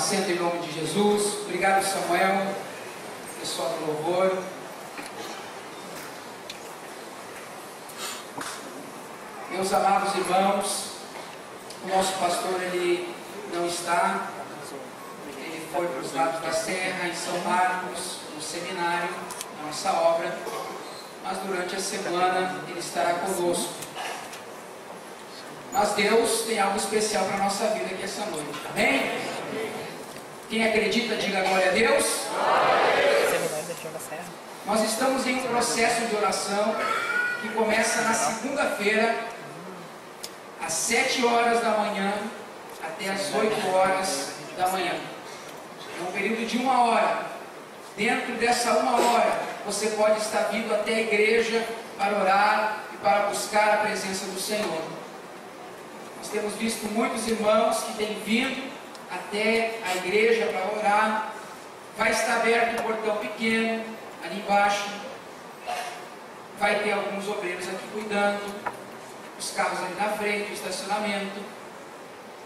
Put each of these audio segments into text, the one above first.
assento em nome de Jesus. Obrigado, Samuel, pessoal do louvor. Meus amados irmãos, o nosso pastor, ele não está, ele foi para os lados da serra, em São Marcos, no seminário, na nossa obra, mas durante a semana ele estará conosco. Mas Deus tem algo especial para a nossa vida aqui essa noite, amém? Quem acredita, diga glória a Deus. Nós estamos em um processo de oração que começa na segunda-feira, às 7 horas da manhã até às 8 horas da manhã. É um período de 1 hora. Dentro dessa 1 hora, você pode estar vindo até a igreja para orar e para buscar a presença do Senhor. Nós temos visto muitos irmãos que têm vindo até a igreja para orar. Vai estar aberto um portão pequeno ali embaixo. Vai ter alguns obreiros aqui cuidando. Os carros ali na frente, o estacionamento.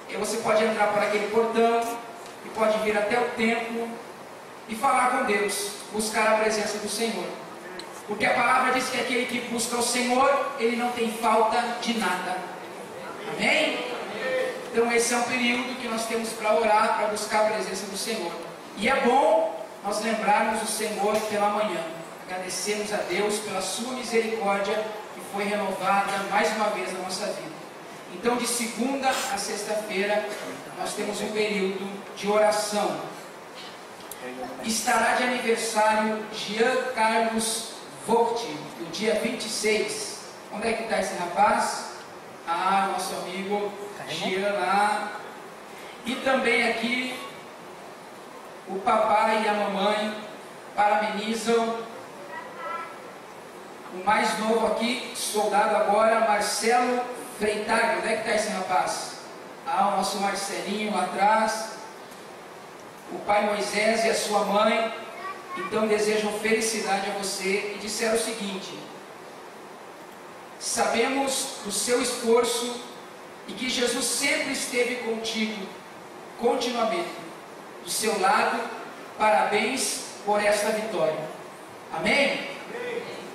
E você pode entrar por aquele portão e pode vir até o templo e falar com Deus, buscar a presença do Senhor. Porque a palavra diz que aquele que busca o Senhor, ele não tem falta de nada. Amém? Então esse é um período que nós temos para orar, para buscar a presença do Senhor. E é bom nós lembrarmos o Senhor pela manhã. Agradecemos a Deus pela sua misericórdia que foi renovada mais uma vez na nossa vida. Então de segunda a sexta-feira nós temos um período de oração. Estará de aniversário Jean Carlos Vogt, no dia 26. Onde é que está esse rapaz? Ah, nosso amigo Jean lá. E também aqui o papai e a mamãe parabenizam o mais novo aqui, soldado agora, Marcelo Freitag. Onde é que está esse rapaz? Ah, o nosso Marcelinho lá atrás. O pai Moisés e a sua mãe, então desejam felicidade a você e disseram o seguinte: sabemos do seu esforço e que Jesus sempre esteve contigo, continuamente, do seu lado. Parabéns por esta vitória. Amém?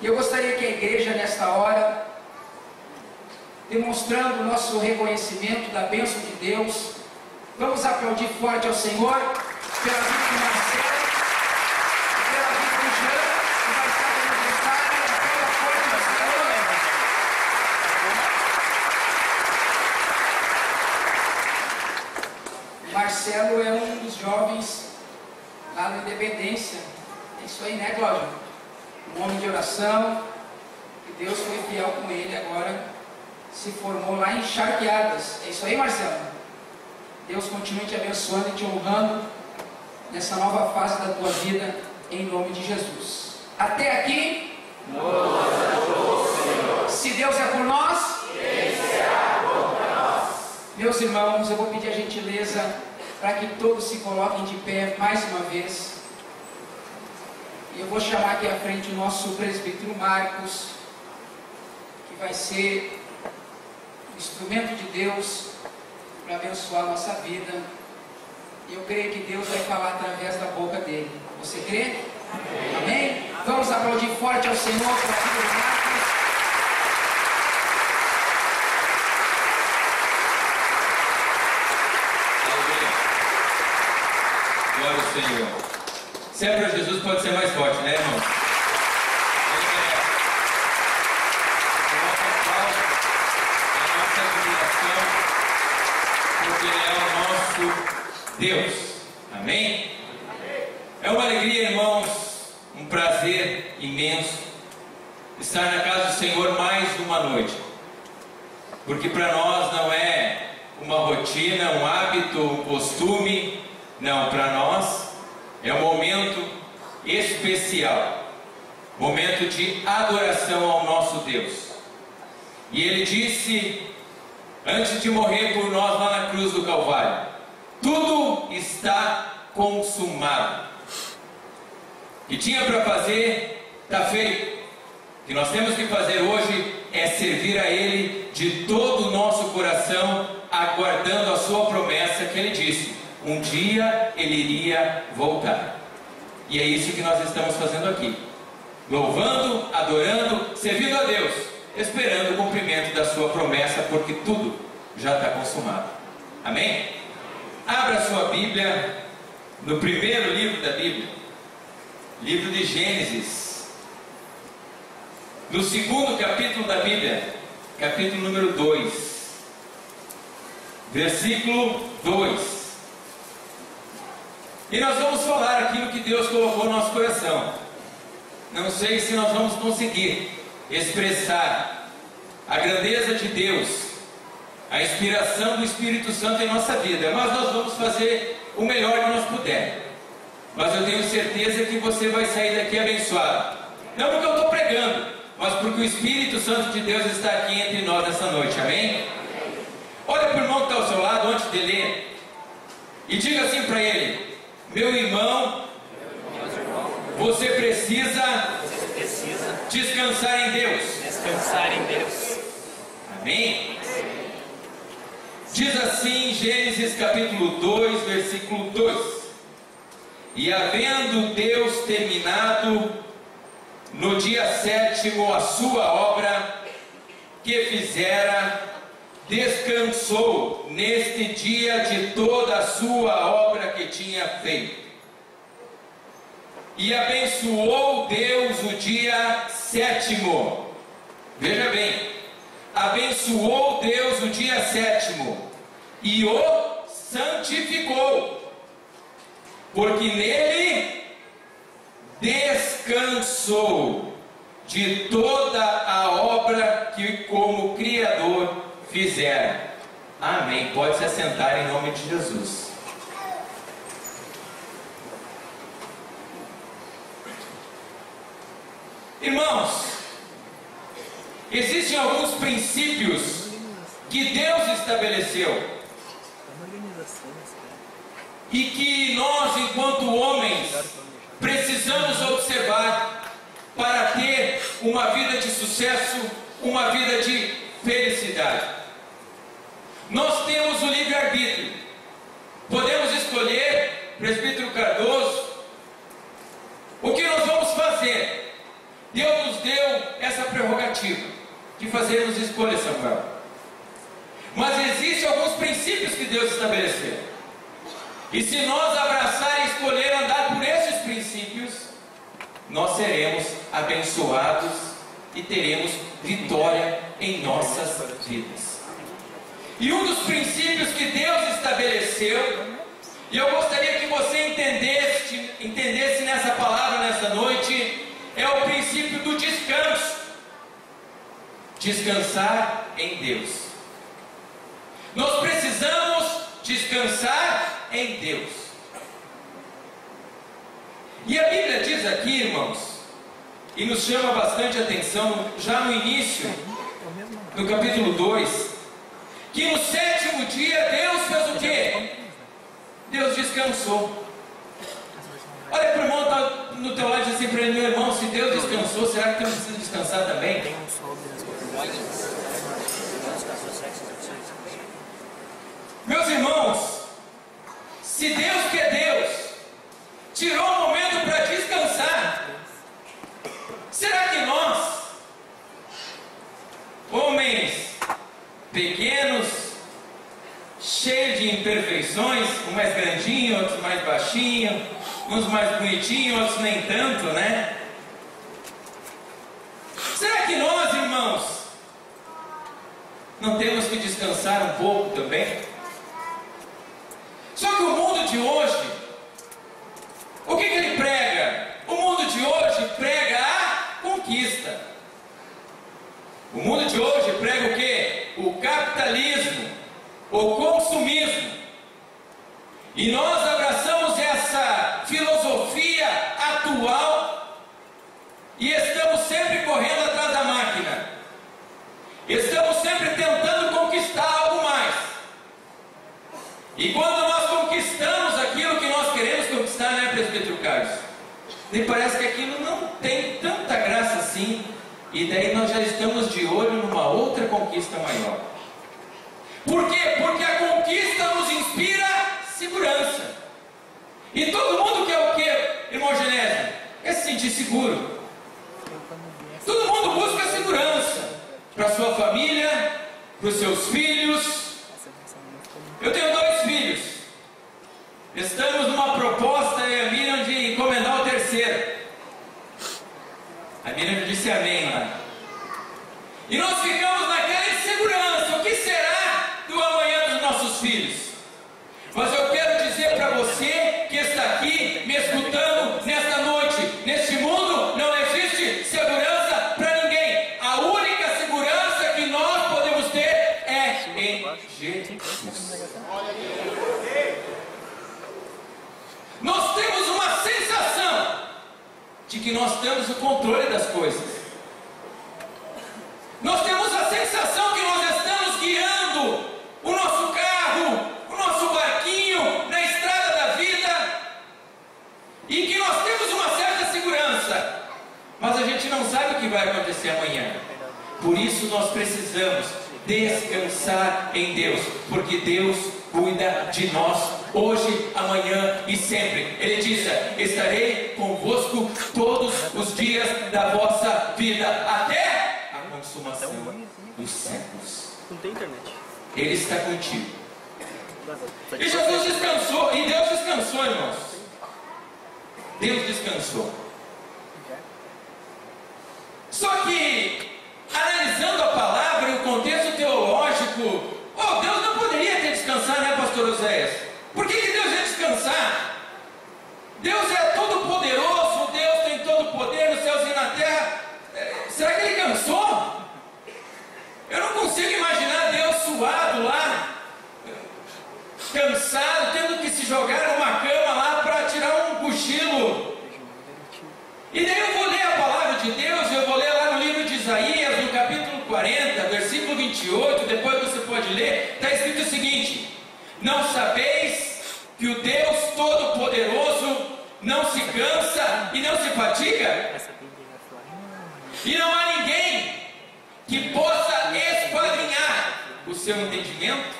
E eu gostaria que a igreja, nesta hora, demonstrando o nosso reconhecimento da bênção de Deus, vamos aplaudir forte ao Senhor pela vida de Marcelo, pela vida de Jean, que vai estar no aniversário, pela força do Senhor. Marcelo é um dos jovens lá na Independência. É isso aí, né, Cláudio? Um homem de oração, e Deus foi fiel com ele agora, se formou lá em Charqueadas. É isso aí, Marcelo? Deus continue te abençoando e te honrando nessa nova fase da tua vida, em nome de Jesus. Até aqui, se Deus é por nós, quem será contra nós? Meus irmãos, eu vou pedir a gentileza para que todos se coloquem de pé mais uma vez. E eu vou chamar aqui à frente o nosso presbítero Marcos, que vai ser o instrumento de Deus para abençoar a nossa vida. E eu creio que Deus vai falar através da boca dele. Você crê? Amém? Vamos aplaudir forte ao Senhor para a vida de Marcos. Glória ao Senhor. Se é para Jesus, pode ser mais forte, né, irmão? A nossa admiração, porque Ele é o nosso Deus. Amém? É uma alegria, irmãos, um prazer imenso estar na casa do Senhor mais uma noite. Porque para nós não é uma rotina, um hábito, um costume. Não, para nós é um momento especial, momento de adoração ao nosso Deus. E Ele disse, antes de morrer por nós lá na cruz do Calvário, tudo está consumado. O que tinha para fazer, está feito. O que nós temos que fazer hoje é servir a Ele de todo o nosso coração, aguardando a sua promessa que Ele disse: um dia Ele iria voltar. E é isso que nós estamos fazendo aqui, louvando, adorando, servindo a Deus, esperando o cumprimento da sua promessa, porque tudo já está consumado. Amém? Abra sua Bíblia no primeiro livro da Bíblia, livro de Gênesis, no segundo capítulo da Bíblia, capítulo número 2, versículo 2. E nós vamos falar aquilo que Deus colocou no nosso coração. Não sei se nós vamos conseguir expressar a grandeza de Deus, a inspiração do Espírito Santo em nossa vida, mas nós vamos fazer o melhor que nós pudermos. Mas eu tenho certeza que você vai sair daqui abençoado. Não porque eu estou pregando, mas porque o Espírito Santo de Deus está aqui entre nós nessa noite. Amém? Olha para o irmão que está ao seu lado antes de ler e diga assim para ele: meu irmão, você precisa descansar em Deus. Descansar em Deus. Amém? Diz assim Gênesis capítulo 2, versículo 2: e havendo Deus terminado no dia 7º a sua obra que fizera, descansou neste dia de toda a sua obra que tinha feito. E abençoou Deus o dia 7º. Veja bem, abençoou Deus o dia 7º e o santificou, porque nele descansou de toda a obra que como Criador fizera. Amém. Pode se assentar em nome de Jesus. Irmãos, existem alguns princípios que Deus estabeleceu e que nós, enquanto homens, precisamos observar para ter uma vida de sucesso, uma vida de felicidade. Nós temos o livre-arbítrio. Podemos escolher, presbítero Cardoso, o que nós vamos fazer. Deus nos deu essa prerrogativa de fazermos escolha, Samuel. Mas existem alguns princípios que Deus estabeleceu. E se nós abraçar e escolher andar por esses princípios, nós seremos abençoados e teremos vitória em nossas vidas. E um dos princípios que Deus estabeleceu, e eu gostaria que você entendesse nessa palavra, nessa noite, é o princípio do descanso. Descansar em Deus. Nós precisamos descansar em Deus. E a Bíblia diz aqui, irmãos, e nos chama bastante atenção, já no início, no capítulo 2, que no 7º dia Deus fez o quê? Deus descansou. Olha para o irmão que está no teu lado e diz assim para ele: meu irmão, se Deus descansou, será que tu precisa descansar também? Meus irmãos, se Deus, que é Deus, tirou um momento para descansar, será que nós, homens pequenos, cheios de imperfeições, uns mais grandinhos, outros mais baixinhos, uns mais bonitinhos, outros nem tanto, né? Será que nós, irmãos, não temos que descansar um pouco também? Só que o mundo de hoje, o que ele prega? O mundo de hoje prega a conquista. O mundo de hoje prega o quê? O capitalismo, o consumismo. E nós abraçamos essa filosofia atual e estamos sempre correndo atrás da máquina. Estamos sempre tentando conquistar algo mais. E quando nós conquistamos aquilo que nós queremos conquistar, né, presbítero Carlos? Me parece que aquilo não tem tanta graça assim. E daí nós já estamos de olho numa outra conquista maior. Por quê? Porque a conquista nos inspira a se segurança. E todo mundo quer o quê, irmão Genésio? Quer se sentir seguro. Todo mundo busca segurança para sua família, para os seus filhos. Eu tenho 2 filhos. Estamos numa proposta, eu e a Miriam, de encomendar o terceiro. A Miriam disse amém lá. E nós ficamos naquela insegurança. O que será do amanhã dos nossos filhos? Mas eu quero dizer para você que está aqui me escutando nesta noite: neste mundo não existe segurança para ninguém. A única segurança que nós podemos ter é em Jesus. Nós temos uma sensação de que nós temos o controle das coisas. Nós temos a sensação que nós estamos guiando o nosso carro, o nosso barquinho na estrada da vida, e que nós temos uma certa segurança, mas a gente não sabe o que vai acontecer amanhã. Por isso nós precisamos descansar em Deus, porque Deus cuida de nós hoje, amanhã e sempre. Ele disse: estarei convosco todos os dias da vossa vida, até a consumação dos séculos. Não tem internet. Ele está contigo. E Jesus descansou, e Deus descansou, irmãos. Deus descansou. Só que, analisando a palavra e o contexto teológico, Deus não poderia ter descansado, né, pastor Oséias? Por que Deus ia descansar? Deus é todo poderoso, Deus tem todo o poder nos céus e na terra. Será que Ele cansou? Eu não consigo imaginar Deus suado lá, cansado, tendo que se jogar numa cama lá para tirar um cochilo. E daí eu vou ler a palavra de Deus, eu vou ler lá no livro de Isaías, no capítulo 40, versículo 28, depois você pode ler, está escrito o seguinte: não sabeis que o Deus Todo-Poderoso não se cansa e não se fatiga? E não há ninguém que possa esquadrinhar o seu entendimento?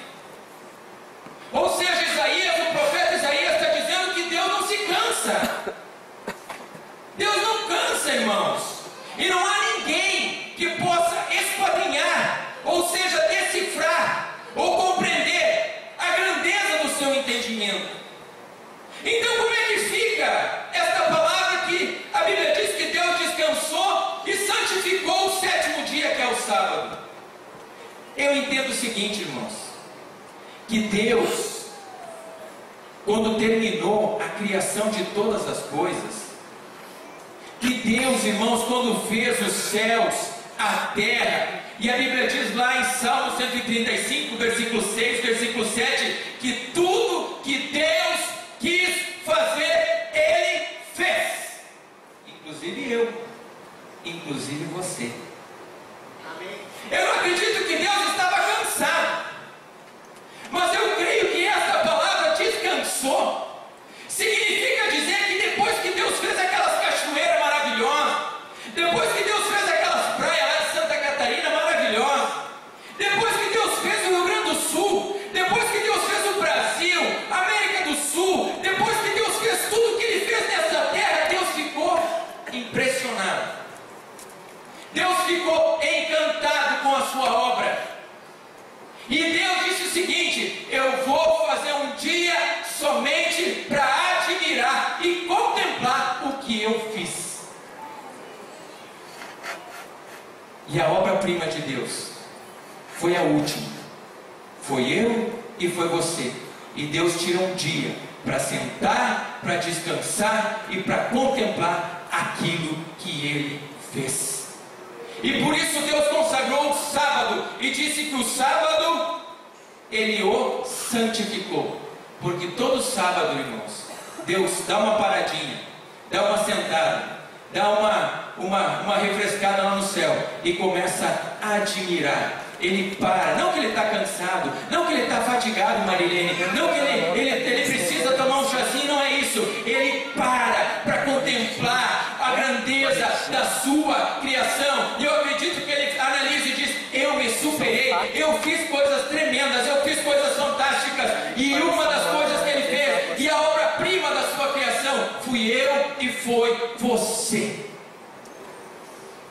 Ou seja, Isaías, o profeta Isaías está dizendo que Deus não se cansa. Deus não cansa, irmãos. E não há ninguém que possa esquadrinhar, ou seja, decifrar ou compreender a grandeza do seu entendimento. Então, como é que fica esta palavra que a Bíblia diz que Deus descansou e santificou o 7º dia, que é o sábado? Eu entendo o seguinte, irmãos, que Deus, quando terminou a criação de todas as coisas, que Deus, irmãos, quando fez os céus, a terra, e a Bíblia diz lá em Salmo 135, versículo 6, versículo 7, que tudo que Deus quis fazer, Ele fez. Inclusive eu, inclusive você. Amém. Eu não acredito que Deus estava cansado, mas eu creio que esta palavra descansou significa dizer que depois que Deus fez aquelas cachoeiras maravilhosas, depois que Deus fez aquelas praias lá de Santa Catarina maravilhosas, depois que Deus fez o Rio Grande do Sul, depois que Deus fez o Brasil, América do Sul, depois que Deus fez tudo que Ele fez nessa terra, Deus ficou impressionado. Deus ficou encantado com a sua obra. E Deus disse o seguinte: eu vou fazer um dia somente para admirar e contemplar o que eu fiz. E a obra-prima de Deus foi a última. Foi eu e foi você. E Deus tira um dia para sentar, para descansar e para contemplar aquilo que Ele fez. E por isso Deus consagrou o sábado e disse que o sábado Ele o santificou. Porque todo sábado, irmãos, Deus dá uma paradinha, dá uma sentada, dá uma refrescada lá no céu e começa a admirar. Ele para, não que ele está cansado, não que ele está fatigado, Marilene, não que ele precisa tomar um chazinho, não é isso. Ele para contemplar a grandeza da sua criação. E eu acredito que ele analisa e diz: eu me superei, eu fiz coisas tremendas, eu fiz coisas fantásticas. E uma das coisas que ele fez fui eu e foi você.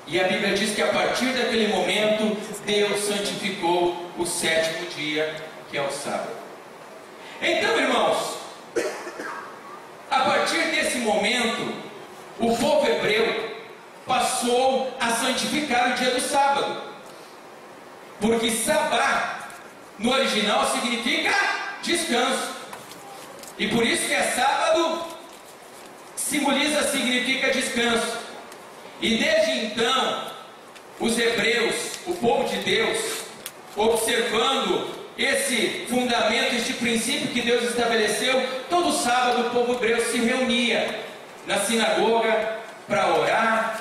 E a Bíblia diz que a partir daquele momento, Deus santificou o sétimo dia, que é o sábado. Então, irmãos, a partir desse momento, o povo hebreu passou a santificar o dia do sábado, porque sabá no original significa descanso, e por isso que é sábado, significa descanso. E desde então, os hebreus, o povo de Deus, observando esse fundamento, este princípio que Deus estabeleceu, todo sábado o povo hebreu se reunia na sinagoga para orar,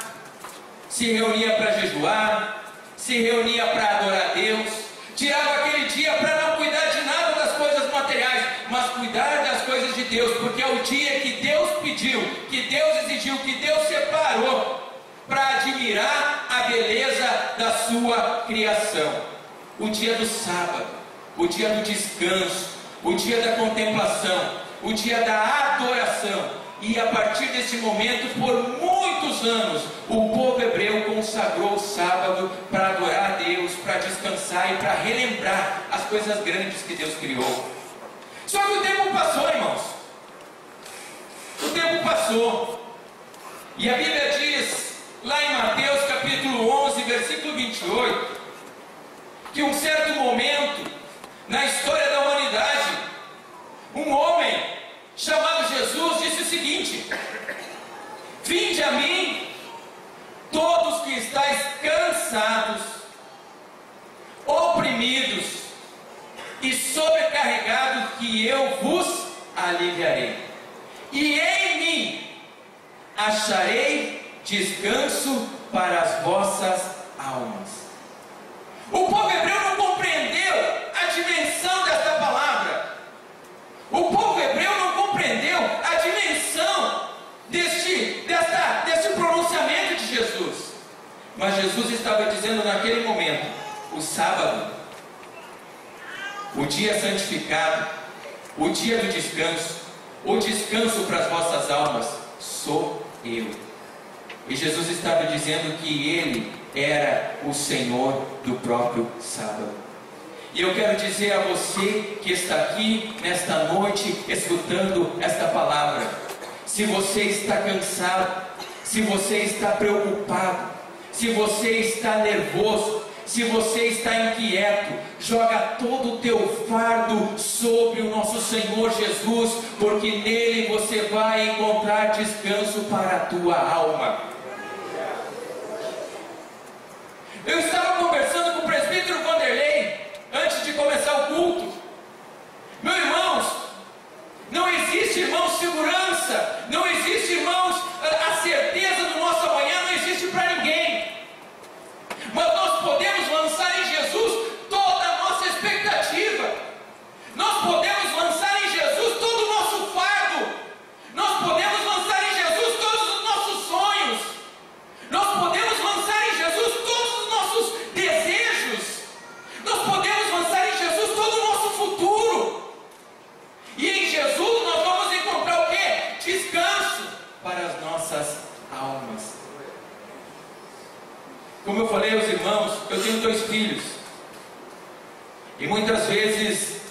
se reunia para jejuar, se reunia para adorar a Deus, tirava aquele dia para não cuidar de nada das coisas materiais, mas cuidar das coisas de Deus, porque é o dia que Deus pediu, que Deus exigiu, que Deus separou para admirar a beleza da sua criação. O dia do sábado, o dia do descanso, o dia da contemplação, o dia da adoração. E a partir desse momento, por muitos anos, o povo hebreu consagrou o sábado para adorar a Deus, para descansar e para relembrar as coisas grandes que Deus criou. Só que o tempo passou, irmãos. O tempo passou. E a Bíblia diz, lá em Mateus capítulo 11, versículo 28, que um certo momento, na história da humanidade, um homem chamado Jesus disse o seguinte: vinde a mim, todos que estáis cansados, oprimidos e sobrecarregados, que eu vos aliviarei, e em mim acharei descanso para as vossas almas. O povo hebreu não compreendeu a dimensão desta palavra. O povo hebreu não compreendeu a dimensão desse pronunciamento de Jesus. Mas Jesus estava dizendo naquele momento: o sábado, o dia santificado, o dia do descanso, o descanso para as vossas almas, sou eu. E Jesus estava dizendo que Ele era o Senhor do próprio sábado. E eu quero dizer a você que está aqui nesta noite escutando esta palavra: se você está cansado, se você está preocupado, se você está nervoso, se você está inquieto, joga todo o teu fardo sobre o nosso Senhor Jesus, porque nele você vai encontrar descanso para a tua alma. Eu estava conversando com o presbítero Vanderlei antes de começar o culto. Meus irmãos, não existe, irmãos, segurança, não existe, irmãos, a certeza do nosso amanhã, não existe para ninguém. Mas nós podemos lançar em Jesus toda a nossa expectativa. Nós podemos lançar em Jesus todo o nosso fardo. Nós podemos lançar em Jesus todos os nossos sonhos. Nós podemos lançar em Jesus todos os nossos desejos. Nós podemos lançar em Jesus todo o nosso futuro. E em Jesus nós vamos encontrar o quê? Descanso para as nossas almas. Como eu falei aos irmãos, eu tenho 2 filhos. E muitas vezes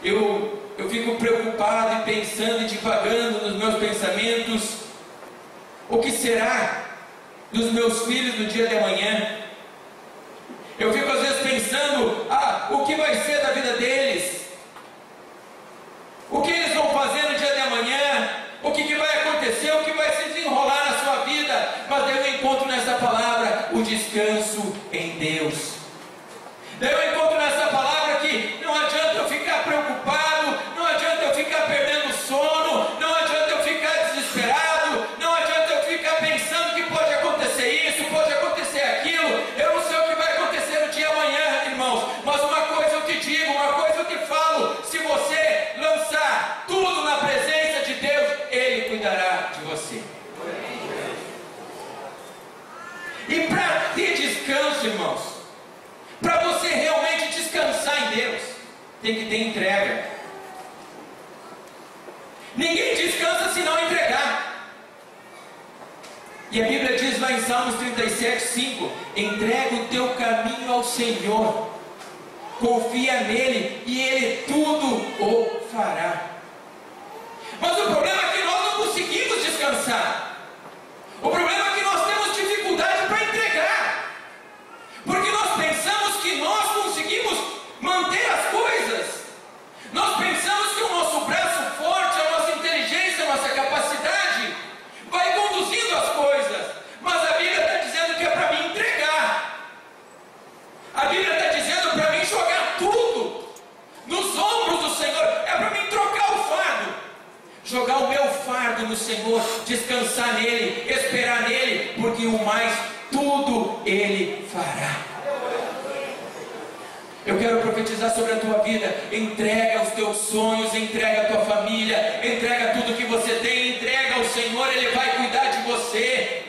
eu fico preocupado e pensando e divagando nos meus pensamentos: o que será dos meus filhos no dia de amanhã? Eu fico às vezes pensando: o que vai ser da vida deles? O que eles vão fazer no dia de amanhã? O que vai acontecer? O que vai se desenrolar na sua vida? Mas daí eu encontro nessa palavra o descanso em Deus. Daí eu encontro nessa palavra que não adianta eu ficar preocupado, não adianta eu ficar perdendo sono, não adianta eu ficar desesperado, não adianta eu ficar pensando que pode acontecer isso, pode acontecer aquilo. Eu não sei o que vai acontecer no dia de amanhã, irmãos, mas uma coisa eu te digo, uma coisa eu te falo: se você lançar tudo na presença de Deus, Ele cuidará de você. E para ter descanso, irmãos, para você realmente descansar em Deus, tem que ter entrega. Ninguém descansa se não entregar. E a Bíblia diz lá em Salmos 37:5: entrega o teu caminho ao Senhor, confia nele e ele tudo o fará. Mas o problema é que nós não conseguimos descansar. O problema é que nós temos dificuldade para entregar, porque nós pensamos que nós conseguimos manter as coisas. Nós pensamos que o nosso braço forte, a nossa inteligência, a nossa capacidade vai conduzindo as coisas. Mas a Bíblia está dizendo que é para mim entregar. A Bíblia está dizendo para mim jogar tudo nos ombros do Senhor. É para mim trocar o fardo, jogar o meu fardo no Senhor, descansar nele, esperar nele, porque o mais tudo ele fará. Eu quero profetizar sobre a tua vida. Entrega os teus sonhos, entrega a tua família, entrega tudo que você tem, entrega ao Senhor, ele vai cuidar de você.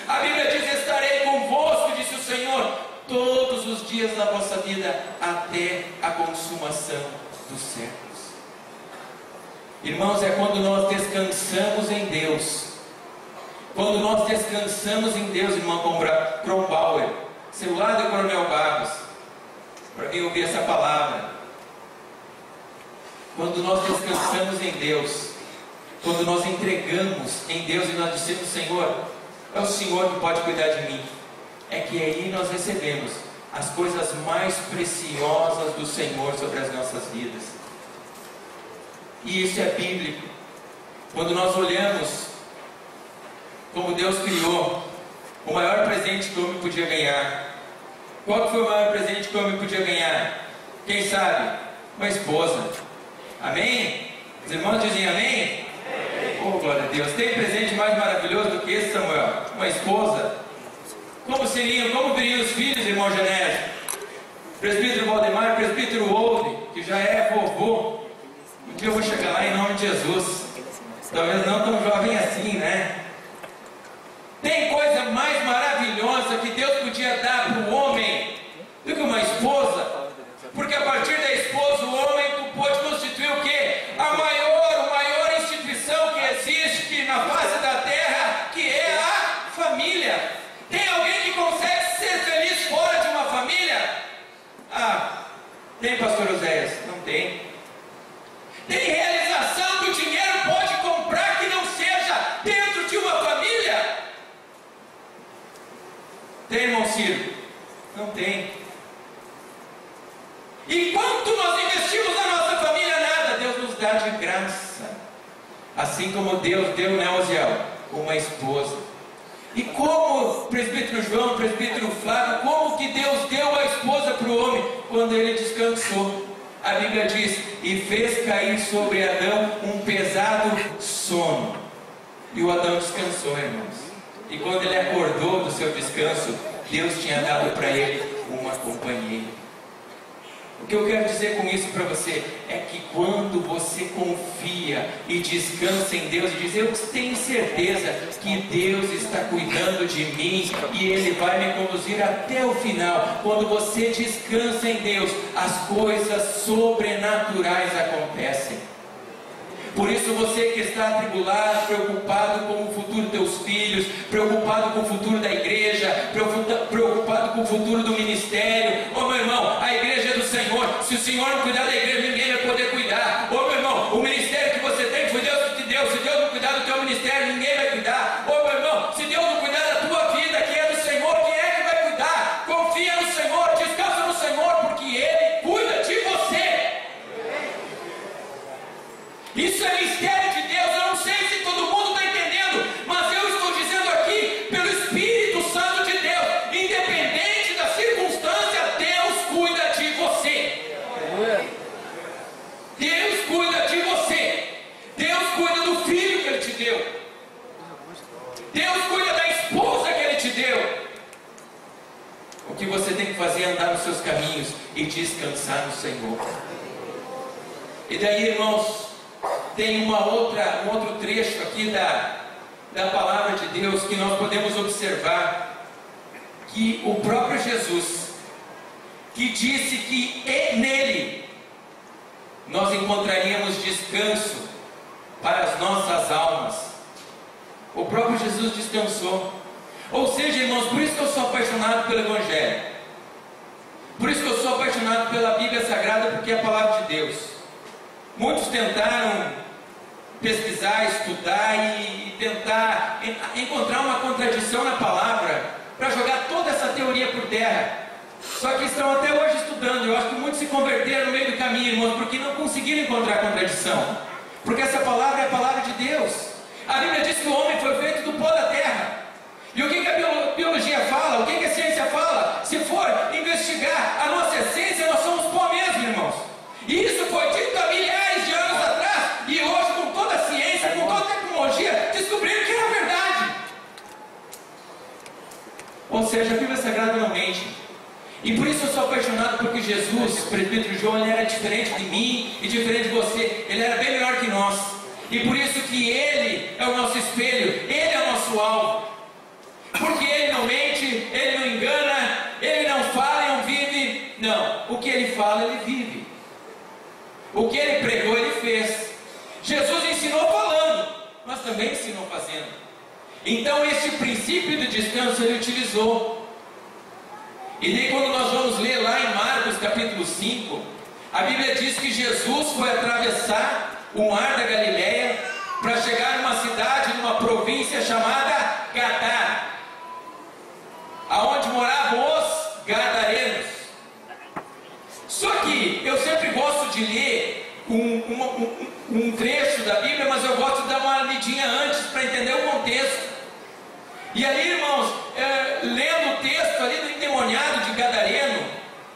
A Bíblia diz: estarei convosco, disse o Senhor, todos os dias da vossa vida, até a consumação dos séculos. Irmãos, é quando nós descansamos em Deus. Quando nós descansamos em Deus, irmão Kronbauer, celular do Coronel Barros, para mim ouvir essa palavra. Quando nós descansamos em Deus, quando nós entregamos em Deus e nós dizemos: Senhor, é o Senhor que pode cuidar de mim, é que aí nós recebemos as coisas mais preciosas do Senhor sobre as nossas vidas. E isso é bíblico. Quando nós olhamos como Deus criou, o maior presente que o homem podia ganhar. Qual que foi o maior presente que o homem podia ganhar? Quem sabe? Uma esposa. Amém? Os irmãos dizem amém? Oh, glória a Deus. Tem presente mais maravilhoso do que esse, Samuel? Uma esposa. Como viriam os filhos, irmão Genésio? Presbítero Valdemar, presbítero Olde, que já é vovô. Um dia eu vou chegar lá em nome de Jesus. Talvez não tão jovem assim, né? Tem coisa mais maravilhosa que Deus podia dar para o homem do que uma esposa? Porque a partir da esposa o homem pode constituir o quê? A maior instituição que existe na face da terra, que é a família. Tem alguém que consegue ser feliz fora de uma família? Ah, tem, pastor Oséias? Não tem. Tem realização que o dinheiro pode comprar que não seja dentro de uma família? Tem, irmão Ciro? Não tem. Enquanto nós investimos na nossa família, nada, Deus nos dá de graça. Assim como Deus deu, né, Osiel, uma esposa. E como presbítero João, presbítero Flávio, como que Deus deu a esposa para o homem? Quando ele descansou. A Bíblia diz: e fez cair sobre Adão um pesado sono. E o Adão descansou, irmãos. E quando ele acordou do seu descanso, Deus tinha dado para ele uma companheira. O que eu quero dizer com isso para você é que quando você confia e descansa em Deus e diz: eu tenho certeza que Deus está cuidando de mim e Ele vai me conduzir até o final. Quando você descansa em Deus, as coisas sobrenaturais acontecem. Por isso você que está atribulado, preocupado com o futuro dos teus filhos, preocupado com o futuro da igreja, preocupado com o futuro do ministério. Ô meu irmão, a igreja é do Senhor. Se o Senhor não cuidar da igreja, ninguém vai poder cuidar. Ô meu irmão, o ministério que você tem foi Deus que te deu. Se Deus não cuidar do teu ministério, ninguém vai cuidar. Ô meu irmão, se Deus não cuidar da tua vida, que é do Senhor, quem é que vai cuidar? Confia no Senhor, descansa no Senhor, porque Ele cuida de você. Isso é mistério de Deus. Eu não sei se todo mundo está entendendo, mas eu estou dizendo aqui pelo Espírito Santo de Deus: independente da circunstância, Deus cuida de você. Deus cuida de você. Deus cuida do filho que Ele te deu. Deus cuida da esposa que Ele te deu. O que você tem que fazer é andar nos seus caminhos e descansar no Senhor. E daí, irmãos, tem um outro trecho aqui da palavra de Deus que nós podemos observar, que o próprio Jesus, que disse que nele nós encontraríamos descanso para as nossas almas. O próprio Jesus descansou. Ou seja, irmãos, por isso que eu sou apaixonado pelo Evangelho. Por isso que eu sou apaixonado pela Bíblia Sagrada, porque é a palavra de Deus. Muitos tentaram pesquisar, estudar e tentar encontrar uma contradição na palavra para jogar toda essa teoria por terra. Só que estão até hoje estudando. Eu acho que muitos se converteram no meio do caminho, irmãos, porque não conseguiram encontrar contradição. Porque essa palavra é a palavra de Deus. A Bíblia diz que o homem foi feito do pó da terra. E o que a biologia fala? O que a ciência fala? Se for investigar a nossa essência, nós somos pó mesmo, irmãos. E isso foi dito há milhares de anos atrás. E hoje, com toda a ciência, com toda a tecnologia, descobriram que era verdade. Ou seja, a Bíblia Sagrada não mente. E por isso eu sou apaixonado, porque Jesus, presbítero João, ele era diferente de mim e diferente de você. Ele era bem melhor que nós. E por isso que Ele é o nosso espelho, Ele é o nosso alvo. Porque Ele não mente, Ele não engana, Ele não fala e não vive. Não, o que Ele fala, Ele vive. O que Ele pregou, Ele fez. Jesus ensinou falando, mas também ensinou fazendo. Então este princípio de descanso Ele utilizou. E daí quando nós vamos ler lá em Marcos capítulo 5, a Bíblia diz que Jesus foi atravessar o mar da Galileia para chegar numa cidade, numa província chamada Gadara, aonde moravam os gadarenos. Só que eu sempre gosto de ler um trecho da Bíblia, mas eu gosto de dar uma lidinha antes para entender o contexto. E ali, irmãos, lendo o texto ali do endemoniado de Gadareno,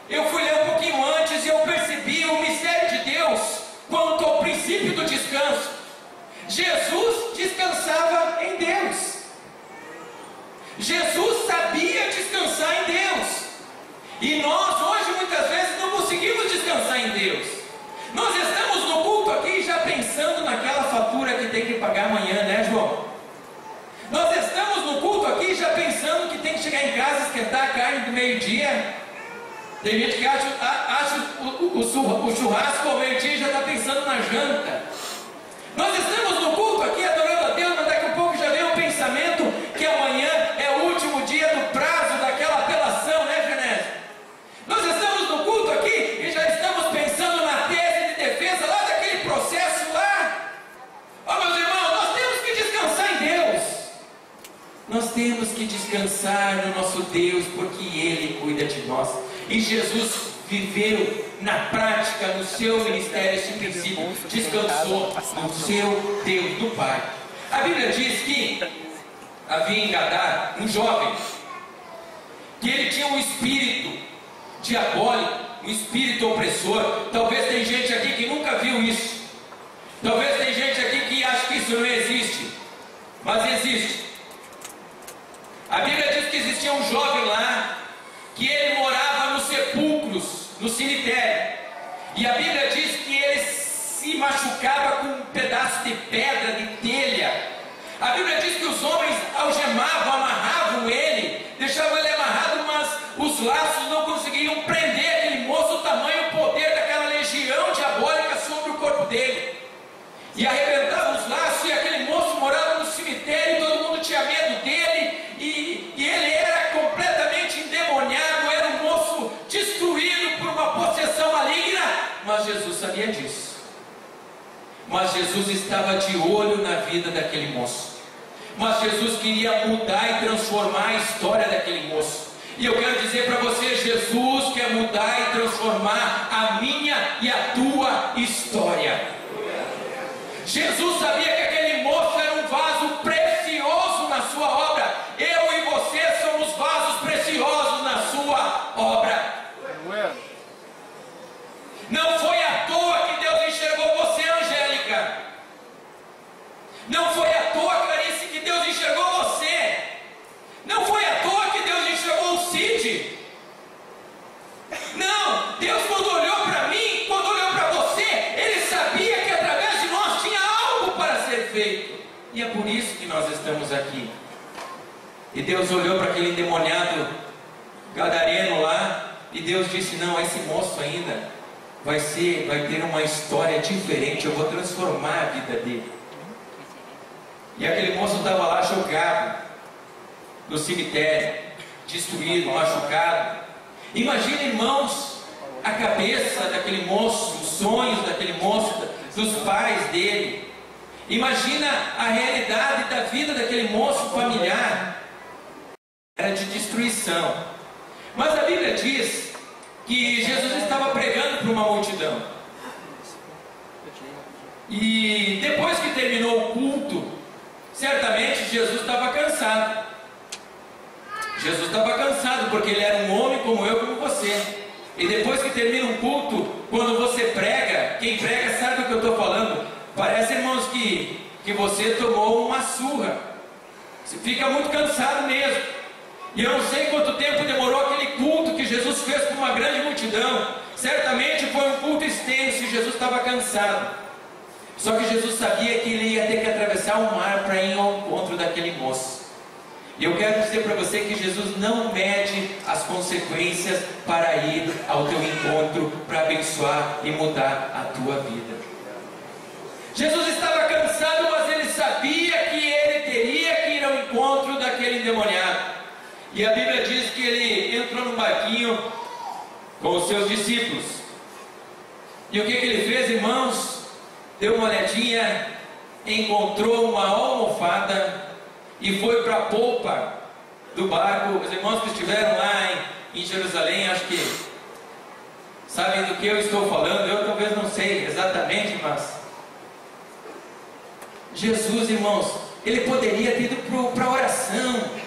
eu fui ler um pouquinho antes e eu percebi o mistério de Deus quanto ao princípio do descanso. Jesus descansava em Deus. Jesus sabia descansar em Deus. E nós hoje muitas vezes não conseguimos descansar em Deus. Nós estamos no culto aqui já pensando naquela fatura que tem que pagar amanhã, né, João? Nós estamos no culto aqui já pensando que tem que chegar em casa, esquentar a carne do meio-dia. Tem gente que acha o churrasco ao meio-dia e já está pensando na janta. Nós estamos no culto aqui adorando a Deus, mas daqui a pouco já vem o pensamento que amanhã é o último dia do prazo daquela apelação, né, Genésio? Nós estamos no culto aqui e já estamos pensando na tese de defesa lá daquele processo lá. Ó, meus irmãos, nós temos que descansar em Deus. Nós temos que descansar no nosso Deus, porque Ele cuida de nós. E Jesus viveu na prática, no seu ministério, esse princípio. Descansou no seu Deus do Pai. A Bíblia diz que havia em Gadara um jovem, que ele tinha um espírito diabólico, um espírito opressor. Talvez tem gente aqui que nunca viu isso. Talvez tem gente aqui que acha que isso não existe. Mas existe. A Bíblia diz que existia um jovem lá, que ele morava nos sepulcros, no cemitério. E a Bíblia diz que ele se machucava com um pedaço de pedra, de telha. A Bíblia diz que os homens algemavam, amarravam ele, deixavam ele amarrado, mas os laços não conseguiam prender aquele moço, o tamanho, o poder daquela legião diabólica sobre o corpo dele. E arrebentavam os laços, e aquele moço morava no cemitério, e todo mundo tinha medo dele, e ele era completamente endemoniado, era um moço destruído por uma possessão maligna. Mas Jesus sabia disso. Mas Jesus estava de olho na vida daquele moço. Mas Jesus queria mudar e transformar a história daquele moço. E eu quero dizer para você, Jesus quer mudar e transformar a minha e a tua história. Jesus sabia que aquele moço era um vaso precioso na sua obra. Eu e você somos vasos preciosos na sua obra. Não foi à toa que Deus enxergou você, Angélica. Não foi à toa, Clarice, que Deus enxergou você. Não foi à toa que Deus enxergou o Cid. Não, Deus quando olhou para mim, quando olhou para você, Ele sabia que através de nós tinha algo para ser feito. E é por isso que nós estamos aqui. E Deus olhou para aquele endemoniado gadareno lá, e Deus disse: não, esse moço ainda vai ter uma história diferente, eu vou transformar a vida dele. E aquele moço estava lá jogado no cemitério, destruído, machucado. Imagina, irmãos, a cabeça daquele moço, os sonhos daquele moço, dos pais dele. Imagina a realidade da vida daquele moço familiar. Era de destruição. Mas a Bíblia diz que Jesus estava pregando para uma multidão. E depois que terminou o culto, certamente Jesus estava cansado. Jesus estava cansado porque ele era um homem como eu, como você. E depois que termina um culto, quando você prega, quem prega sabe o que eu estou falando. Parece, irmãos, que você tomou uma surra. Você fica muito cansado mesmo. E eu não sei quanto tempo demorou aquele culto que Jesus fez para uma grande multidão. Certamente foi um culto extenso e Jesus estava cansado. Só que Jesus sabia que ele ia ter que atravessar o mar para ir ao encontro daquele moço. E eu quero dizer para você que Jesus não mede as consequências para ir ao teu encontro, para abençoar e mudar a tua vida. Jesus estava cansado, mas ele sabia que ele teria que ir ao encontro daquele endemoniado. E a Bíblia diz que ele entrou no barquinho com os seus discípulos. E o que ele fez, irmãos? Deu uma olhadinha, encontrou uma almofada e foi para a polpa do barco. Os irmãos que estiveram lá em Jerusalém, acho que sabem do que eu estou falando. Eu talvez não sei exatamente, mas Jesus, irmãos, ele poderia ter ido para a oração.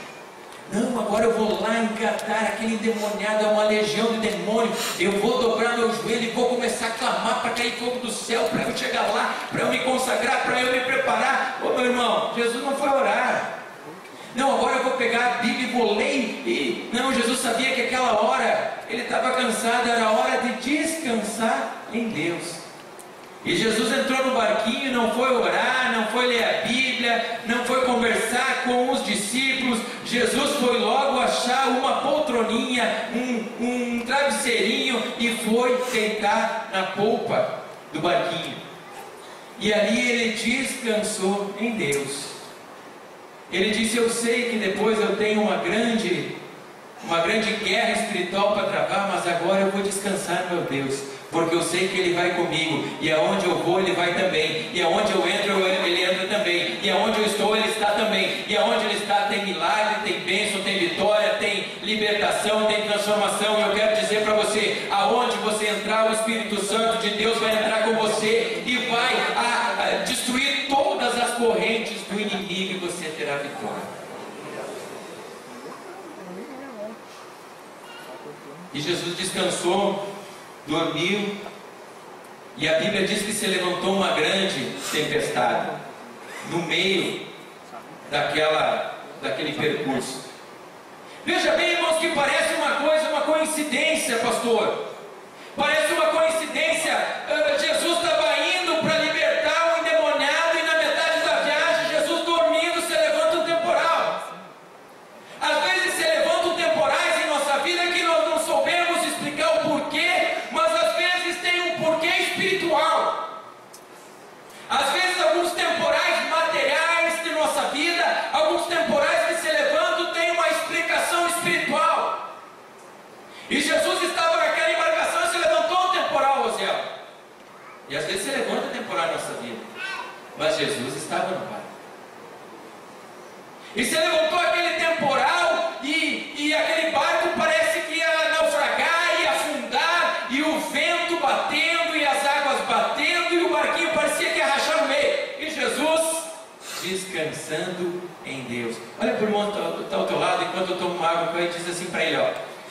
Não, agora eu vou lá encantar aquele endemoniado, é uma legião de demônio. Eu vou dobrar meu joelho e vou começar a clamar para cair fogo do céu, para eu chegar lá, para eu me consagrar, para eu me preparar. Ô meu irmão, Jesus não foi orar. Não, agora eu vou pegar a Bíblia e vou ler. Não, Jesus sabia que aquela hora ele estava cansado, era hora de descansar em Deus. E Jesus entrou no barquinho, não foi orar, não foi ler a Bíblia, não foi conversar com os discípulos. Jesus foi logo achar uma poltroninha, um travesseirinho e foi deitar na polpa do barquinho. E ali ele descansou em Deus. Ele disse: eu sei que depois eu tenho uma grande guerra espiritual para travar, mas agora eu vou descansar, meu Deus. Porque eu sei que Ele vai comigo, e aonde eu vou Ele vai também, e aonde eu entro Ele entra também, e aonde eu estou Ele está também, e aonde Ele está tem milagre, tem bênção, tem vitória, tem libertação, tem transformação. E eu quero dizer para você, aonde você entrar, o Espírito Santo de Deus vai entrar com você e vai destruir todas as correntes do inimigo, e você terá vitória. E Jesus descansou, dormiu, e a Bíblia diz que se levantou uma grande tempestade no meio daquele percurso. Veja bem, irmãos, que parece uma coincidência, pastor. Parece uma coincidência. Jesus estava indo para libertar o endemoniado, e na metade da viagem, Jesus dormindo, se levanta um temporal. Às vezes se levantam temporais em nossa vida que nós não soubemos explicar o porquê, mas às vezes tem um porquê espiritual. Às vezes alguns temporais materiais de nossa vida, alguns temporais que se levantam, tem uma explicação espiritual. E Jesus estava naquela embarcação e se levantou um temporal, Rosiel. E às vezes se levanta um temporal na nossa vida, mas Jesus estava no barco. E se levantou aquele temporal e aquele barco parece que ia naufragar, ia afundar, e o vento batendo e as águas batendo, e o barquinho parecia que ia rachar no meio. E Jesus descansando em Deus. Olha para o irmão que está ao teu lado, enquanto eu tomo uma água, e diz assim para ele: ó,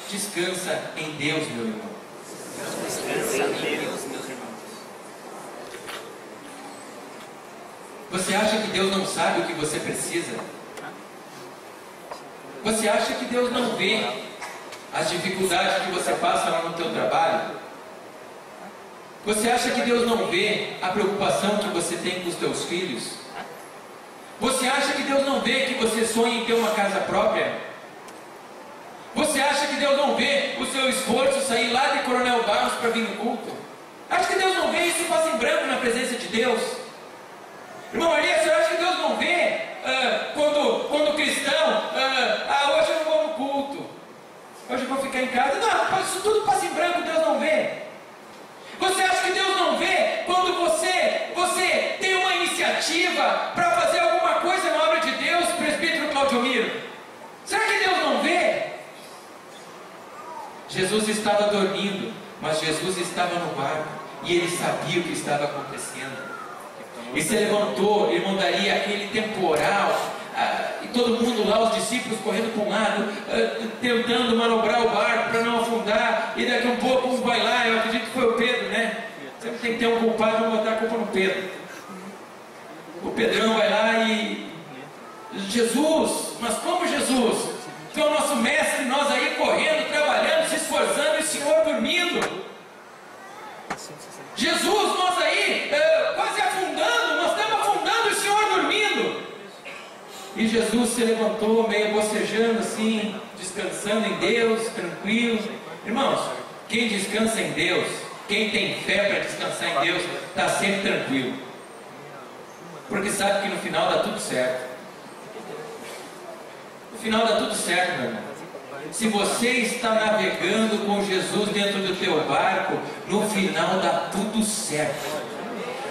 descansa em Deus, meu irmão. Descansa em Deus, meus irmãos. Você acha que Deus não sabe o que você precisa? Você acha que Deus não vê as dificuldades que você passa lá no teu trabalho? Você acha que Deus não vê a preocupação que você tem com os teus filhos? Você acha que Deus não vê que você sonha em ter uma casa própria? Você acha que Deus não vê o seu esforço sair lá de Coronel Barros para vir no culto? Acha que Deus não vê isso e passa em branco na presença de Deus? Irmão Elias, você acha que Deus não vê ficar em casa. Não, isso tudo passa em branco, Deus não vê. Você acha que Deus não vê quando você tem uma iniciativa para fazer alguma coisa na obra de Deus, presbítero Claudio Miro? Será que Deus não vê? Jesus estava dormindo, mas Jesus estava no barco e ele sabia o que estava acontecendo. E se levantou, ele mandaria aquele temporal, e todo mundo lá, os discípulos correndo para um lado, tentando manobrar o barco para não afundar, e daqui a um pouco um vai lá, eu acredito que foi o Pedro, né? Sempre tem que ter um culpado, vamos botar a culpa no Pedro. O Pedrão vai lá e... Jesus, mas como Jesus? Que é o nosso mestre, nós aí correndo, trabalhando, se esforçando, e o Senhor dormindo. Jesus, nós aí quase afundando, nós estamos afundando, e o Senhor dormindo. E Jesus se levantou, meio bocejando assim, descansando em Deus, tranquilo. Irmãos, quem descansa em Deus, quem tem fé para descansar em Deus, está sempre tranquilo. Porque sabe que no final dá tudo certo. No final dá tudo certo, meu irmão. Se você está navegando com Jesus dentro do teu barco, no final dá tudo certo.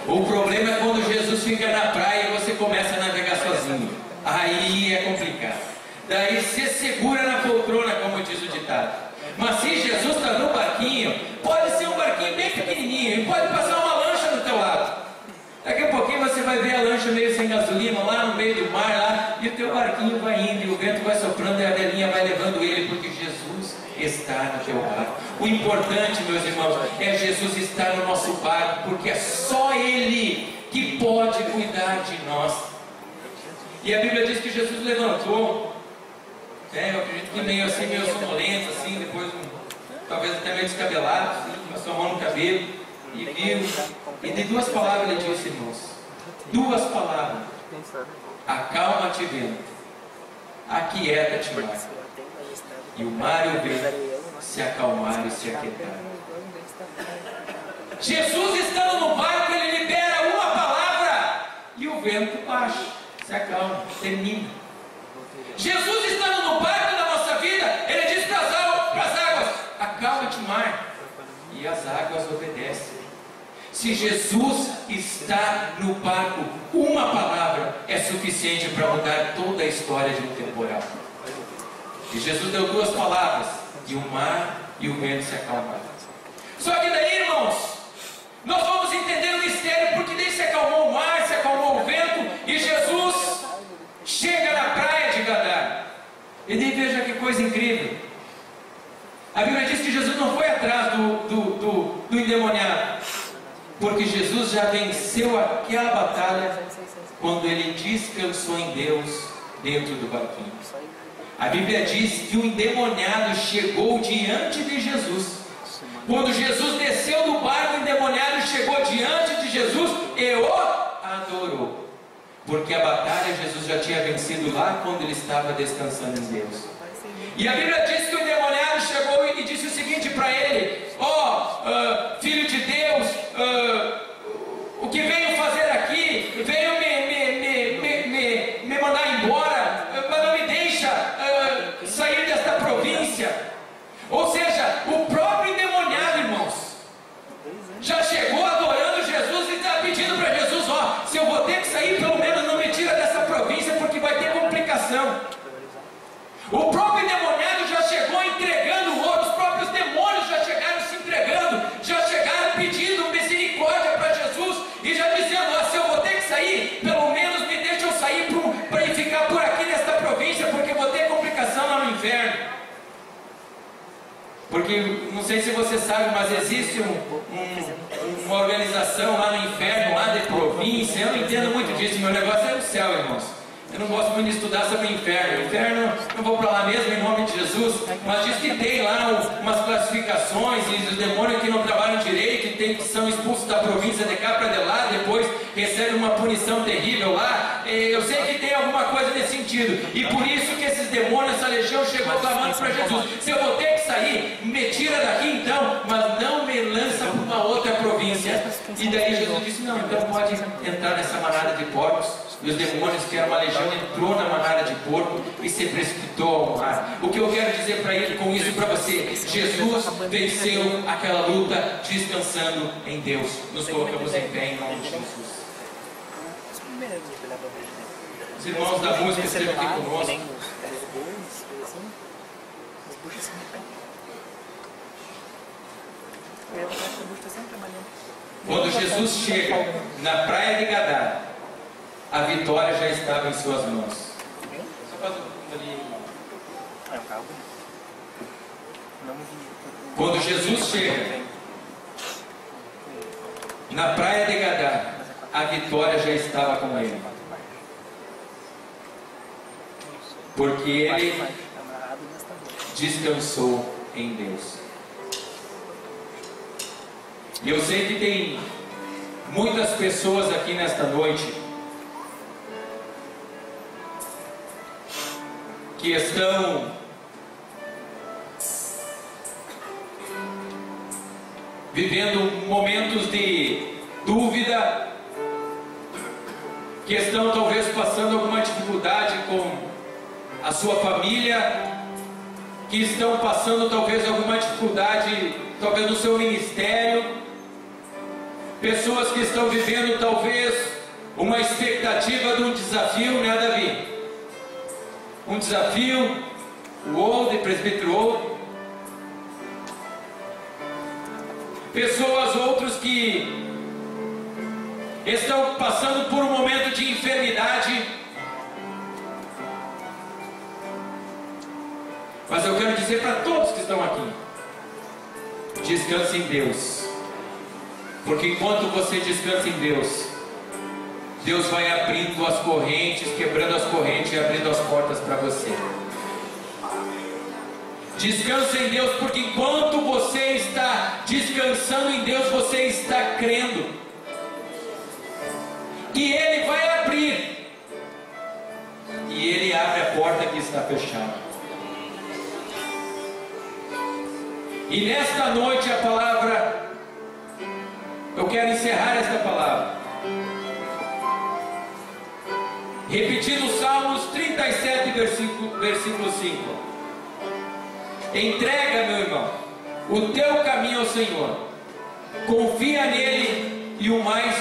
O problema é quando Jesus fica na praia e você começa a navegar sozinho. Aí é complicado. Daí você segura na poltrona, como diz o ditado. Mas se Jesus está no barquinho, pode ser um barquinho bem pequenininho e pode passar uma lancha do teu lado. Daqui a pouquinho você vai ver a lancha meio sem gasolina, lá no meio do mar, lá, e o teu barquinho vai indo, e o vento vai soprando, e a velinha vai levando ele, porque Jesus está no teu barco. O importante, meus irmãos, é Jesus estar no nosso barco, porque é só Ele que pode cuidar de nós. E a Bíblia diz que Jesus levantou, eu acredito que meio assim, meio sonolento, assim, depois talvez até meio descabelado, assim, passou a mão no cabelo, e viu, e de duas palavras ele disse, irmãos, duas palavras: acalma-te vento, aquieta-te mar, e o mar e o vento se acalmaram e se aquietaram. Jesus estando no barco, ele libera uma palavra e o vento baixa, se acalma, termina. Jesus estando no barco da nossa vida, ele diz para as águas: acalma-te mar, e as águas obedecem. Se Jesus está no barco, uma palavra é suficiente para mudar toda a história de um temporal. E Jesus deu duas palavras, e o mar e o vento se acalmaram. Só que daí, irmãos, nós vamos entender o mistério, porque daí se acalmou o mar, se acalmou o vento, e Jesus chega na praia de Gadara. E daí veja que coisa incrível. A Bíblia diz que Jesus não foi atrás do endemoniado, porque Jesus já venceu aquela batalha quando ele descansou em Deus dentro do barquinho. A Bíblia diz que o endemoniado chegou diante de Jesus. Quando Jesus desceu do barco, o endemoniado chegou diante de Jesus e o adorou, porque a batalha Jesus já tinha vencido lá quando ele estava descansando em Deus. E a Bíblia diz que o endemoniado chegou e disse o seguinte para ele: filho de Deus, o que veio fazer aqui? Veio me mandar embora, mas não me deixa sair desta província. Ou seja, o próprio endemoniado, irmãos, já chegou adorando Jesus e está pedindo para Jesus: se eu vou ter que sair, pelo menos não me tira dessa província, porque vai ter complicação. O próprio endemoniado já chegou entregando ouro, os próprios demônios já chegaram se entregando, já chegaram pedindo misericórdia para Jesus e já dizendo: se eu vou ter que sair, pelo menos me deixa eu sair para ficar por aqui nesta província, porque eu vou ter complicação lá no inferno. Porque, não sei se você sabe, mas existe uma organização lá no inferno, lá de província. Eu não entendo muito disso, meu negócio é o céu, irmãos. Eu não gosto muito de estudar sobre o inferno. O inferno, eu vou para lá mesmo em nome de Jesus, mas diz que tem lá umas classificações, e os demônios que não trabalham direito, que são expulsos da província de cá para de lá, depois recebem uma punição terrível lá. Eu sei que tem alguma coisa nesse sentido, e por isso que esses demônios, essa legião chegou clamando para Jesus: se eu vou ter que sair, me tira daqui então, mas não me lança para uma outra província. E daí Jesus disse: não, então pode entrar nessa manada de porcos. E os demônios, que era uma legião, entrou na manada de porco e se precipitou ao mar. O que eu quero dizer com isso para você? Jesus venceu aquela luta descansando em Deus. Nos colocamos em pé em nome de Jesus. Os irmãos da música estão aqui conosco. Quando Jesus chega na praia de Gadara, a vitória já estava em suas mãos. Quando Jesus chega na praia de Gadara, a vitória já estava com ele. Porque ele descansou em Deus. E eu sei que tem muitas pessoas aqui nesta noite que estão vivendo momentos de dúvida, que estão talvez passando alguma dificuldade com a sua família, que estão passando talvez alguma dificuldade, talvez no seu ministério, pessoas que estão vivendo talvez uma expectativa de um desafio, né, Davi? Um desafio, o Old, presbítero Old. Pessoas, outros que estão passando por um momento de enfermidade. Mas eu quero dizer para todos que estão aqui: descanse em Deus. Porque enquanto você descansa em Deus, Deus vai abrindo as correntes, quebrando as correntes e abrindo as portas para você. Descansa em Deus, porque enquanto você está descansando em Deus, você está crendo que Ele vai abrir, e Ele abre a porta que está fechada. E nesta noite a palavra, eu quero encerrar esta palavra repetindo Salmos 37, versículo 5. Entrega, meu irmão, o teu caminho ao Senhor, confia nele e o mais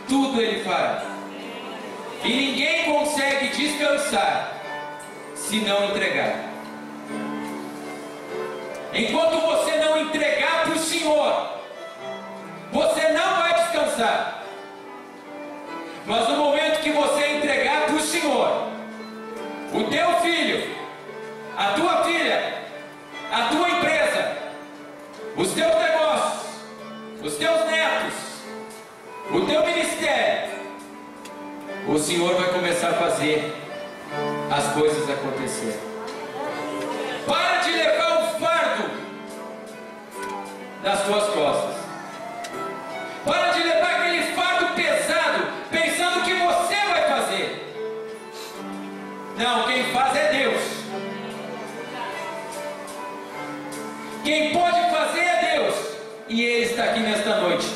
tudo Ele fará. E ninguém consegue descansar se não entregar. Enquanto você não entregar para o Senhor, você não vai descansar. Mas no momento que você entregar para o Senhor, o teu filho, a tua filha, a tua empresa, os teus negócios, os teus netos, o teu ministério, o Senhor vai começar a fazer as coisas acontecerem. Para de levar o fardo das tuas costas. Para de levar aquele fardo pesado, pensando que você vai fazer. Não, quem faz é Deus. Quem pode fazer é Deus. E Ele está aqui nesta noite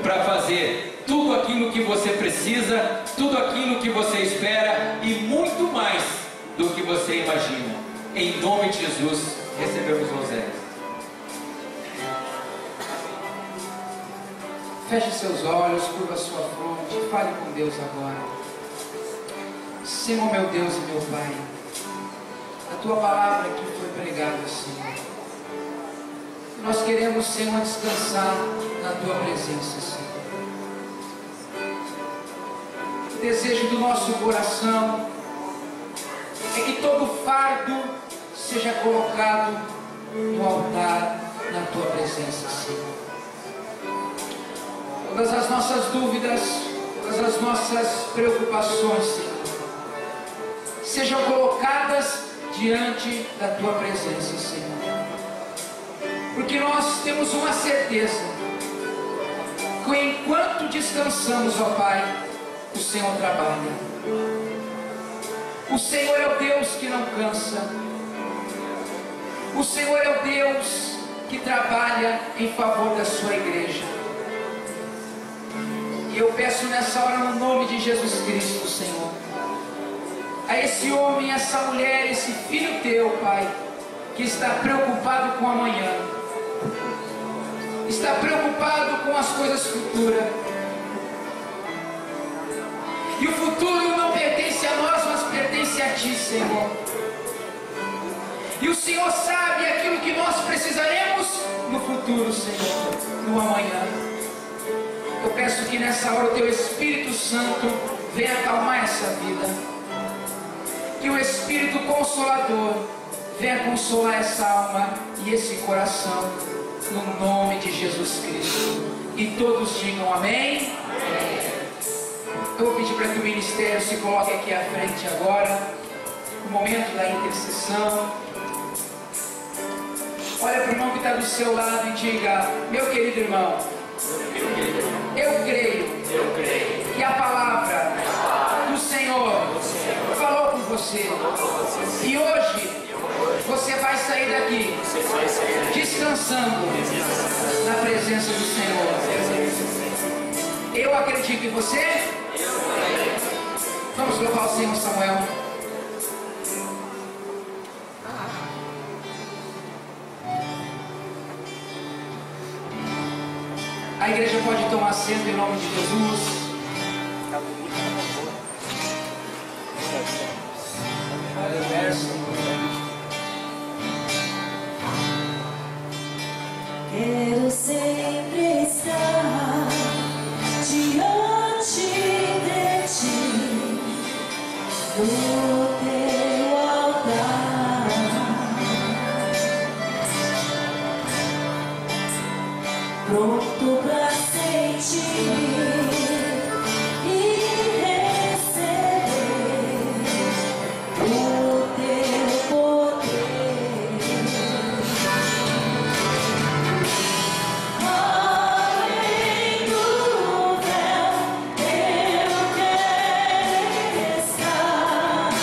para fazer tudo aquilo que você precisa, tudo aquilo que você espera e muito mais do que você imagina. Em nome de Jesus, recebemos o rosério. Feche seus olhos, curva sua fronte, fale com Deus agora. Senhor, meu Deus e meu Pai, a Tua palavra que foi pregada, Senhor, nós queremos, Senhor, descansar na Tua presença, Senhor. O desejo do nosso coração é que todo fardo seja colocado no altar na Tua presença, Senhor. Todas as nossas dúvidas, todas as nossas preocupações, Senhor, sejam colocadas diante da Tua presença, Senhor. Porque nós temos uma certeza, que enquanto descansamos, ó Pai, o Senhor trabalha. O Senhor é o Deus que não cansa. O Senhor é o Deus que trabalha em favor da sua igreja. E eu peço nessa hora, no nome de Jesus Cristo, Senhor, a esse homem, essa mulher, esse filho teu, Pai, que está preocupado com amanhã, está preocupado com as coisas futuras. E o futuro não pertence a nós, mas pertence a Ti, Senhor. E o Senhor sabe aquilo que nós precisaremos no futuro, Senhor, no amanhã. Eu peço que nessa hora o Teu Espírito Santo venha acalmar essa vida. Que o Espírito Consolador venha consolar essa alma e esse coração, no nome de Jesus Cristo. E todos digam amém. Eu vou pedir para que o ministério se coloque aqui à frente agora, no momento da intercessão. Olha para o irmão que está do seu lado e diga: meu querido irmão, eu creio que a palavra do Senhor falou com você. E hoje você vai sair daqui descansando na presença do Senhor. Eu acredito em você. Vamos louvar o Senhor, Samuel. A igreja pode tomar assento em nome de Jesus. Quero sempre estar diante de Ti, no Teu altar, pronto para sentir e receber o Teu poder. Além do véu, eu quero estar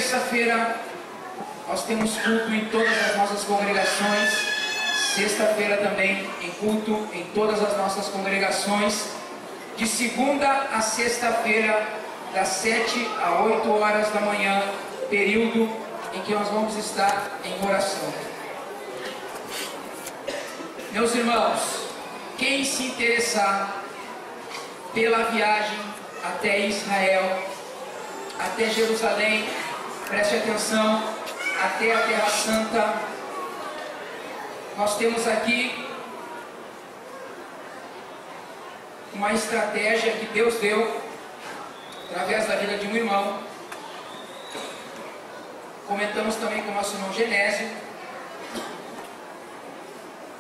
terça-feira nós temos culto em todas as nossas congregações. Sexta-feira também em culto em todas as nossas congregações. De segunda a sexta-feira, das 7 a 8 horas da manhã, período em que nós vamos estar em oração. Meus irmãos, quem se interessar pela viagem até Israel, até Jerusalém, preste atenção, até a Terra Santa, nós temos aqui uma estratégia que Deus deu através da vida de um irmão. Comentamos também com o nosso irmão Genésio.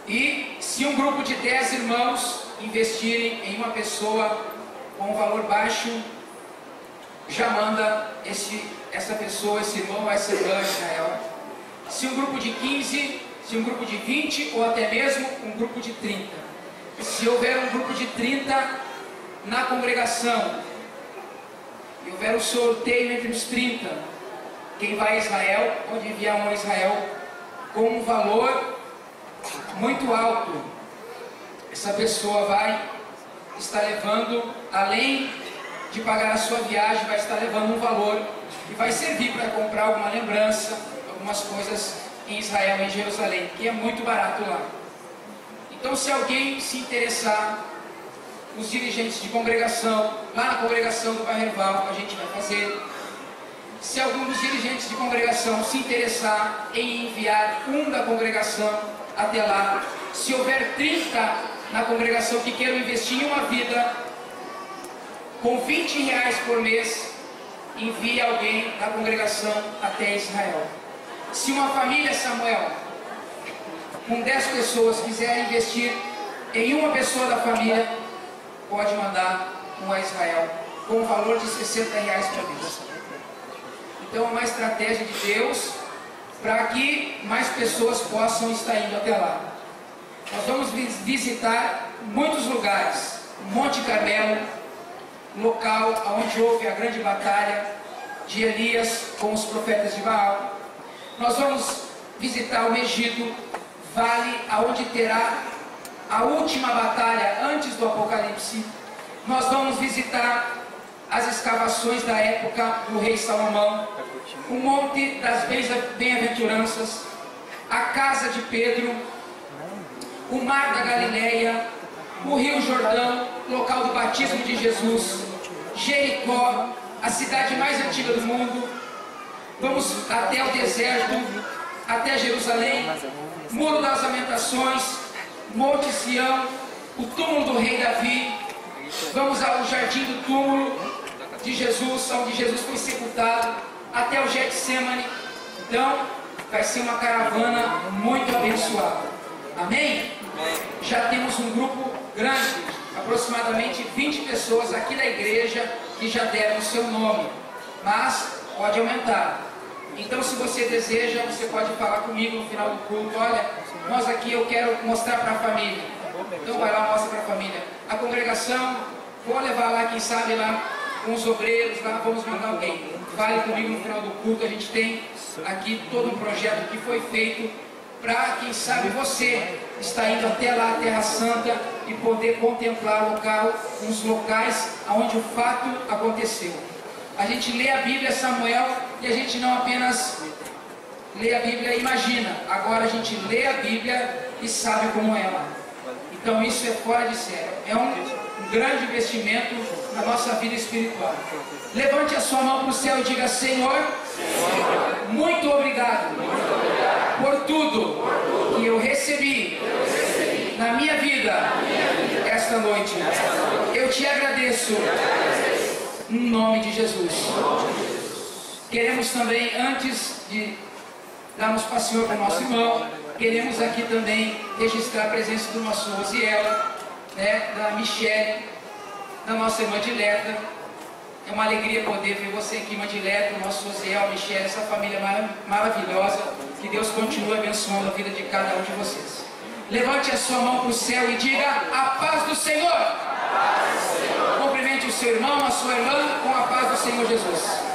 E se um grupo de 10 irmãos investirem em uma pessoa com um valor baixo, já manda essa pessoa, esse irmão ou essa irmã a Israel. Se um grupo de 15, se um grupo de 20 ou até mesmo um grupo de 30. Se houver um grupo de 30 na congregação e houver um sorteio entre os 30, quem vai a Israel pode enviar um a Israel com um valor muito alto. Essa pessoa vai estar levando, além de pagar a sua viagem, vai estar levando um valor que vai servir para comprar alguma lembrança, algumas coisas em Israel, em Jerusalém, que é muito barato lá. Então, se alguém se interessar, os dirigentes de congregação, lá na congregação do Bairreval, a gente vai fazer. Se algum dos dirigentes de congregação se interessar em enviar um da congregação até lá, se houver 30 na congregação que queiram investir em uma vida, com R$20 por mês, envie alguém da congregação até Israel. Se uma família, Samuel, com 10 pessoas quiser investir em uma pessoa da família, pode mandar um a Israel, com o valor de R$60 por mês. Então é uma estratégia de Deus para que mais pessoas possam estar indo até lá. Nós vamos visitar muitos lugares. Monte Carmelo, local onde houve a grande batalha de Elias com os profetas de Baal. Nós vamos visitar o Megido, vale onde terá a última batalha antes do Apocalipse. Nós vamos visitar as escavações da época do rei Salomão, o Monte das Bem-aventuranças, a casa de Pedro, o Mar da Galileia, o Rio Jordão, local do batismo de Jesus, Jericó, a cidade mais antiga do mundo. Vamos até o deserto, até Jerusalém, Muro das Lamentações, Monte Sião, o túmulo do rei Davi. Vamos ao jardim do túmulo de Jesus, onde Jesus foi sepultado, até o Getsemane. Então, vai ser uma caravana muito abençoada. Amém? Já temos um grupo grande, aproximadamente 20 pessoas aqui da igreja que já deram o seu nome, mas pode aumentar. Então, se você deseja, você pode falar comigo no final do culto: olha, nós aqui eu quero mostrar para a família. Então vai lá, mostra para a família. A congregação, vou levar lá, quem sabe lá com os obreiros, lá vamos mandar alguém. Fale comigo no final do culto. A gente tem aqui todo um projeto que foi feito para, quem sabe, você está indo até lá, a Terra Santa, e poder contemplar o local, os locais onde o fato aconteceu. A gente lê a Bíblia, Samuel, e a gente não apenas lê a Bíblia e imagina. Agora a gente lê a Bíblia e sabe como é lá. Então isso é fora de sério. É um grande investimento na nossa vida espiritual. Levante a sua mão para o céu e diga: Senhor, muito obrigado por tudo que eu recebi na minha vida esta noite. Eu te agradeço em nome de Jesus. Queremos também, antes de darmos para o Senhor para o nosso irmão, queremos aqui também registrar a presença do nosso Rosiela, da Michele, da nossa irmã Dileta. É uma alegria poder ver você aqui, irmã Dileta, o nosso Rosiel, Michele, essa família maravilhosa. Que Deus continue abençoando a vida de cada um de vocês. Levante a sua mão para o céu e diga: a paz do Senhor. Cumprimente o seu irmão, a sua irmã, com a paz do Senhor Jesus.